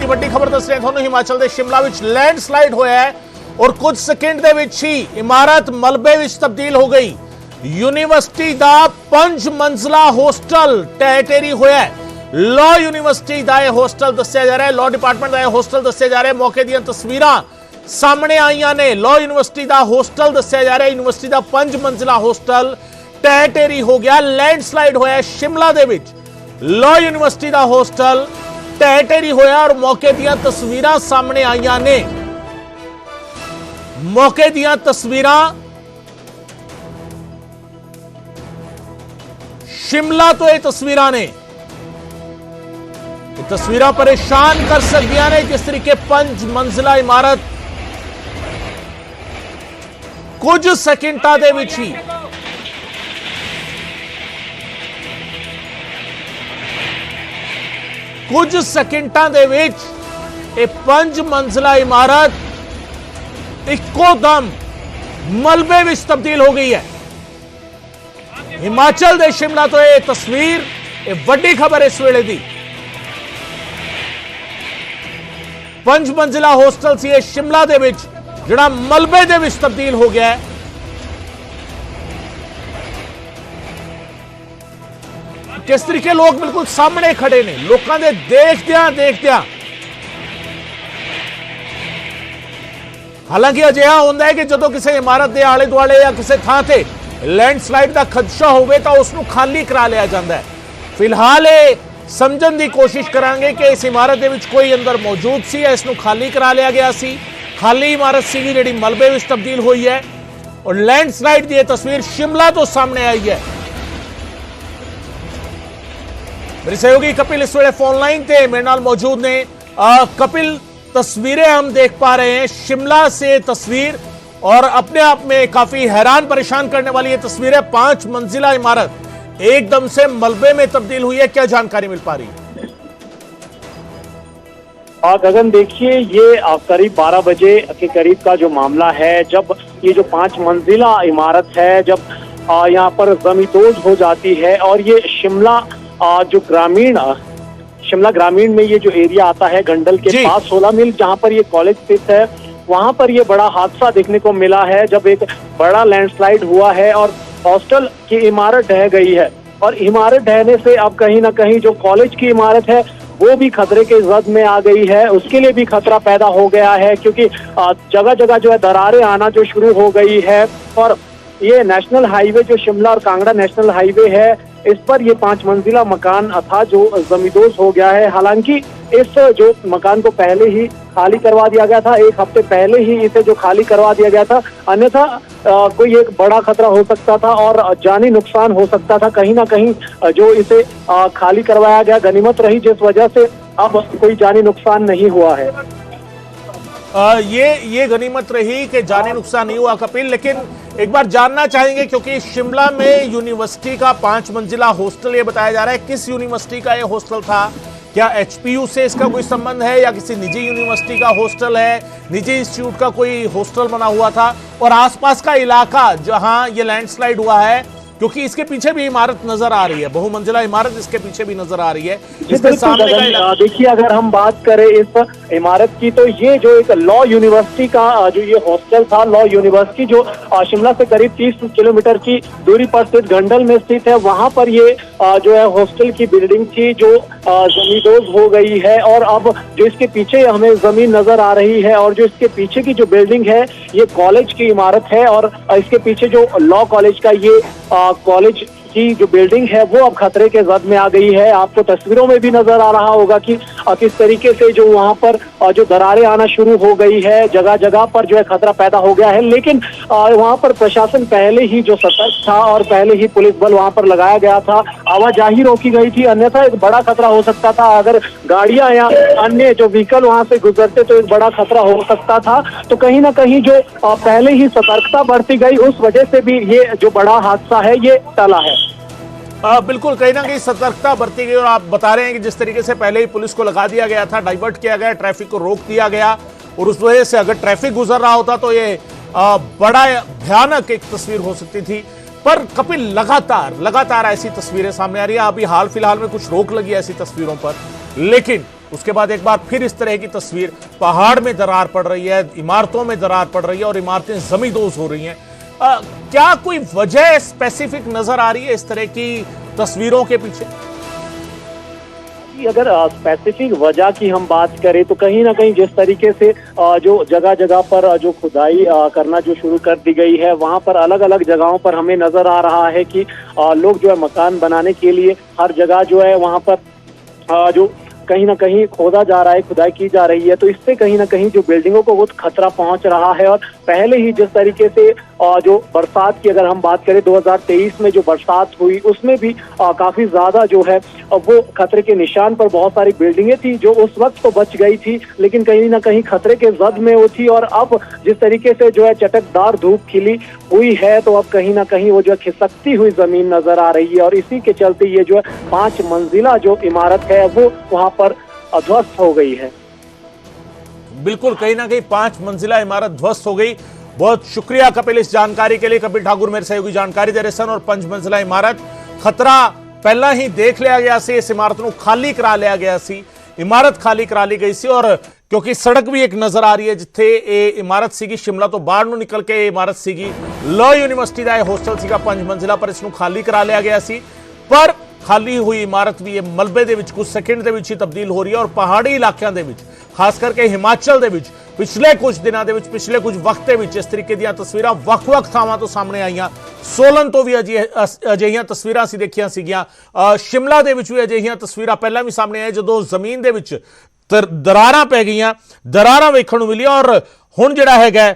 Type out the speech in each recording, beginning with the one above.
ਦੀ ਵੱਡੀ ਖਬਰ ਦੱਸ ਰਹੇ ਤੁਹਾਨੂੰ। ਹਿਮਾਚਲ ਦੇ ਸ਼ਿਮਲਾ ਵਿੱਚ ਲੈਂਡਸਲਾਈਡ ਹੋਇਆ ਹੈ ਔਰ ਕੁਝ ਸਕਿੰਟ ਦੇ ਵਿੱਚ ਹੀ ਇਮਾਰਤ ਮਲਬੇ ਵਿੱਚ ਤਬਦੀਲ ਹੋ ਗਈ। यूनिवर्सिटी का 5 मंजिला होस्टल ढह ढेरी होया है। लॉ यूनिवर्सिटी का यह होस्टल दस्या जा रहा है, लॉ डिपार्टमेंट का यह होस्टल दस्या जा रहा है। मौके दी तस्वीरां सामने आईयां ने। लॉ यूनिवर्सिटी का होस्टल दस्या जा रहा है, यूनिवर्सिटी का 5 मंजिला होस्टल ढह ढेरी हो गया। लैंडस्लाइड होया शिमला दे विच, लॉ यूनिवर्सिटी का होस्टल ढह ढेरी होया और मौके दी तस्वीरां सामने आईयां ने। मौके दी तस्वीरां शिमला तो ये तस्वीरां ने, ये तस्वीरां परेशान कर सकदियां ने। जिस तरीके 5 मंजिला इमारत कुछ सेकंडां दे विच ही कुछ सेकंडां दे विच ये 5 मंजिला इमारत इक्को दम मलबे विच तब्दील हो गई है। हिमाचल दे शिमला तो यह तस्वीर ये वड्डी खबर इस वेले दी। 5 मंजिला होस्टल सी ये शिमला दे विच जिहड़ा मलबे दे विच तब्दील हो गया है। किस तरीके लोग बिल्कुल सामने खड़े ने, लोगों के देखदियां हालांकि अजिहा होंदा है कि जदों किसी इमारत के आले दुआले या किसी थां ते लैंडस्लाइड का खदशा होवे तो उसनूं खाली करा लिया जाता है। फिलहाल ये समझण की कोशिश करांगे कि इस इमारत दे विच कोई अंदर मौजूद सी या इसनूं खाली करा लिया गया सी। खाली इमारत सी जिहड़ी मलबे विच तब्दील हुई है और लैंडस्लाइड की तस्वीर शिमला तो सामने आई है। मेरे सहयोगी कपिल इस वेले फोन लाइन ते मेरे नाल मौजूद ने। कपिल, तस्वीरें हम देख पा रहे हैं शिमला से तस्वीर, और अपने आप में काफी हैरान परेशान करने वाली ये तस्वीर है। 5 मंजिला इमारत एकदम से मलबे में तब्दील हुई है, क्या जानकारी मिल पा रही है? गगन, देखिए ये करीब 12 बजे के करीब का जो मामला है, जब ये जो 5 मंजिला इमारत है जब यहाँ पर जमींदोज हो जाती है और ये शिमला जो शिमला ग्रामीण में ये जो एरिया आता है गंडल के पास 16 मील जहाँ पर ये कॉलेज स्थित है, वहां पर ये बड़ा हादसा देखने को मिला है जब एक बड़ा लैंडस्लाइड हुआ है और हॉस्टल की इमारत ढह गई है। और इमारत ढहने से अब कहीं ना कहीं जो कॉलेज की इमारत है वो भी खतरे के जद में आ गई है, उसके लिए भी खतरा पैदा हो गया है क्योंकि जगह जगह जो है दरारें आना जो शुरू हो गई है। और ये नेशनल हाईवे जो शिमला और कांगड़ा नेशनल हाईवे है, इस पर ये 5 मंजिला मकान था जो जमींदोज हो गया है। हालांकि इस जो मकान को पहले ही खाली करवा दिया गया था, 1 हफ्ते पहले ही इसे जो खाली करवा दिया गया था, अन्यथा कोई एक बड़ा खतरा हो सकता था और जानी नुकसान हो सकता था। कहीं ना कहीं जो इसे खाली करवाया गया गनीमत रही, जिस वजह से अब कोई जानी नुकसान नहीं हुआ है। ये गनीमत रही कि जानी नुकसान नहीं हुआ कपिल। लेकिन एक बार जानना चाहेंगे क्योंकि शिमला में यूनिवर्सिटी का 5 मंजिला हॉस्टल ये बताया जा रहा है, किस यूनिवर्सिटी का ये हॉस्टल था? क्या एचपीयू से इसका कोई संबंध है या किसी निजी यूनिवर्सिटी का हॉस्टल है, निजी इंस्टीट्यूट का कोई हॉस्टल बना हुआ था? और आसपास का इलाका जहां ये लैंडस्लाइड हुआ है, क्योंकि इसके पीछे भी इमारत नजर आ रही है, बहुमंजिला इमारत इसके पीछे भी नजर आ रही है, इसके सामने का देखिए अगर हम बात करें इस इमारत की तो ये जो एक लॉ यूनिवर्सिटी का जो ये हॉस्टल था, लॉ यूनिवर्सिटी जो शिमला से करीब 30 किलोमीटर की दूरी पर स्थित गंडल में स्थित है, वहां पर ये जो है हॉस्टल की बिल्डिंग थी जो जमींदोज हो गई है। और अब जो इसके पीछे हमें जमीन नजर आ रही है और जो इसके पीछे की जो बिल्डिंग है ये कॉलेज की इमारत है और इसके पीछे जो लॉ कॉलेज का ये कॉलेज की जो बिल्डिंग है वो अब खतरे के जद में आ गई है। आपको तस्वीरों में भी नजर आ रहा होगा कि किस तरीके से जो वहां पर जो दरारें आना शुरू हो गई है, जगह जगह पर जो है खतरा पैदा हो गया है। लेकिन वहां पर प्रशासन पहले ही जो सतर्क था और पहले ही पुलिस बल वहां पर लगाया गया था, आवाजाही रोकी गई थी, अन्यथा एक बड़ा खतरा हो सकता था। अगर गाड़ियां या अन्य जो व्हीकल वहां से गुजरते तो एक बड़ा खतरा हो सकता था। तो कहीं ना कहीं जो पहले ही सतर्कता बरती गई, उस वजह से भी ये जो बड़ा हादसा है ये टला है। बिल्कुल, कहीं ना कहीं सतर्कता बरती गई और आप बता रहे हैं कि जिस तरीके से पहले ही पुलिस को लगा दिया गया था, डाइवर्ट किया गया, ट्रैफिक को रोक दिया गया और उस वजह से अगर ट्रैफिक गुजर रहा होता तो ये बड़ा भयानक एक तस्वीर हो सकती थी। पर कपिल, लगातार ऐसी तस्वीरें सामने आ रही है। अभी हाल फिलहाल में कुछ रोक लगी ऐसी तस्वीरों पर, लेकिन उसके बाद एक बार फिर इस तरह की तस्वीर, पहाड़ में दरार पड़ रही है, इमारतों में दरार पड़ रही है और इमारतें जमींदोज हो रही हैं। क्या कोई वजह स्पेसिफिक नजर आ रही है इस तरह की तस्वीरों के पीछे? अगर स्पेसिफिक वजह की हम बात करें तो कहीं ना कहीं जिस तरीके से जो जगह जगह पर जो खुदाई करना जो शुरू कर दी गई है, वहां पर अलग अलग जगहों पर हमें नजर आ रहा है कि लोग जो है मकान बनाने के लिए हर जगह जो है वहां पर जो कहीं ना कहीं खोदा जा रहा है, खुदाई की जा रही है। तो इससे कहीं ना कहीं जो बिल्डिंगों को बहुत खतरा पहुंच रहा है। और पहले ही जिस तरीके से जो बरसात की अगर हम बात करें 2023 में जो बरसात हुई उसमें भी काफी ज्यादा जो है वो खतरे के निशान पर बहुत सारी बिल्डिंगें थी जो उस वक्त तो बच गई थी, लेकिन कहीं ना कहीं खतरे के जद में वो थी। और अब जिस तरीके से जो है चटकदार धूप खिली हुई है तो अब कहीं ना कहीं वो जो है खिसकती हुई जमीन नजर आ रही है। और इसी के चलते ये जो है 5 मंजिला जो इमारत है वो वहां पर ध्वस्त हो गई है। बिल्कुल, कहीं ना कहीं 5 मंजिला इमारत ध्वस्त हो गई। बहुत शुक्रिया कपिल इस जानकारी के लिए। कपिल ठाकुर मेरे सहयोगी जानकारी दे रहे सन। और 5 मंजिला इमारत खतरा पहला ही देख लिया गया सी, इस इमारत को खाली करा लिया गया सी, इमारत खाली करा ली गई सी। और क्योंकि सड़क भी एक नजर आ रही है जिथे ये इमारत सीगी, शिमला तो बाहर ਨੂੰ निकल के इमारत सीगी, लॉ यूनिवर्सिटी का होस्टल सीगा 5 मंजिला, पर इसਨੂੰ खाली करा लिया गया सी। पर खाली हुई इमारत भी ਇਹ ਮਲਬੇ ਦੇ ਵਿੱਚ ਕੁਝ ਸੈਕਿੰਡ ਦੇ ਵਿੱਚ ਹੀ ਤਬਦੀਲ ਹੋ ਰਹੀ ਹੈ। ਔਰ ਪਹਾੜੀ ਇਲਾਕਿਆਂ ਦੇ ਵਿੱਚ, ਖਾਸ ਕਰਕੇ ਹਿਮਾਚਲ ਦੇ ਵਿੱਚ ਪਿਛਲੇ ਕੁਝ ਦਿਨਾਂ ਦੇ ਵਿੱਚ, ਪਿਛਲੇ ਕੁਝ ਵਕਤ ਦੇ ਵਿੱਚ ਇਸ ਤਰੀਕੇ ਦੀਆਂ ਤਸਵੀਰਾਂ ਵੱਖ-ਵੱਖ ਥਾਵਾਂ ਤੋਂ ਸਾਹਮਣੇ ਆਈਆਂ। ਸੋਲਨ ਤੋਂ ਵੀ ਅਜਿਹੀਆਂ ਤਸਵੀਰਾਂ ਅਸੀਂ ਦੇਖੀਆਂ ਸੀਗੀਆਂ, ਸ਼ਿਮਲਾ ਦੇ ਵਿੱਚ ਵੀ ਅਜਿਹੀਆਂ ਤਸਵੀਰਾਂ ਪਹਿਲਾਂ ਵੀ ਸਾਹਮਣੇ ਆਏ ਜਦੋਂ ਜ਼ਮੀਨ ਦੇ ਵਿੱਚ ਦਰਾਰਾਂ ਪੈ ਗਈਆਂ, ਦਰਾਰਾਂ ਵੇਖਣ ਨੂੰ ਮਿਲੀਆਂ। ਔਰ ਹੁਣ ਜਿਹੜਾ ਹੈਗਾ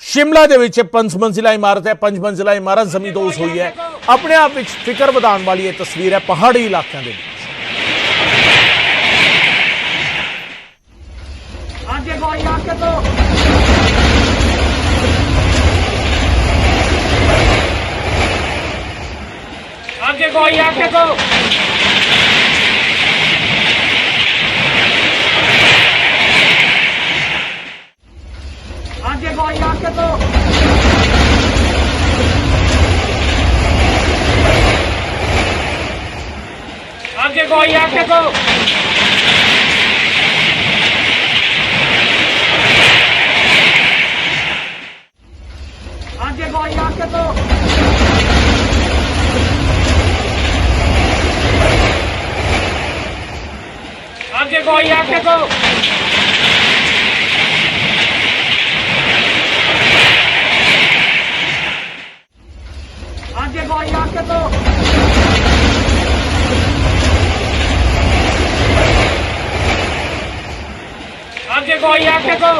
शिमला ਦੇ ਵਿੱਚ 5 ਮੰਜ਼ਿਲਾ ਇਮਾਰਤ ਹੈ, 5 ਮੰਜ਼ਿਲਾ ਇਮਾਰਤ ਜ਼ਮੀਂਦੋਜ਼ ਹੋਈ ਹੈ। ਆਪਣੇ ਆਪ ਵਿੱਚ ਫਿਕਰ ਵਧਾਉਣ ਵਾਲੀ ਇਹ ਤਸਵੀਰ ਹੈ ਪਹਾੜੀ ਇਲਾਕਿਆਂ ਦੇ ਵਿੱਚ। आगे कोई आके तो आगे कोई आके तो आगे कोई आके तो आगे कोई आके तो आगे कोई आके तो आगे कोई आके तो आगे कोई आके तो आगे कोई आके तो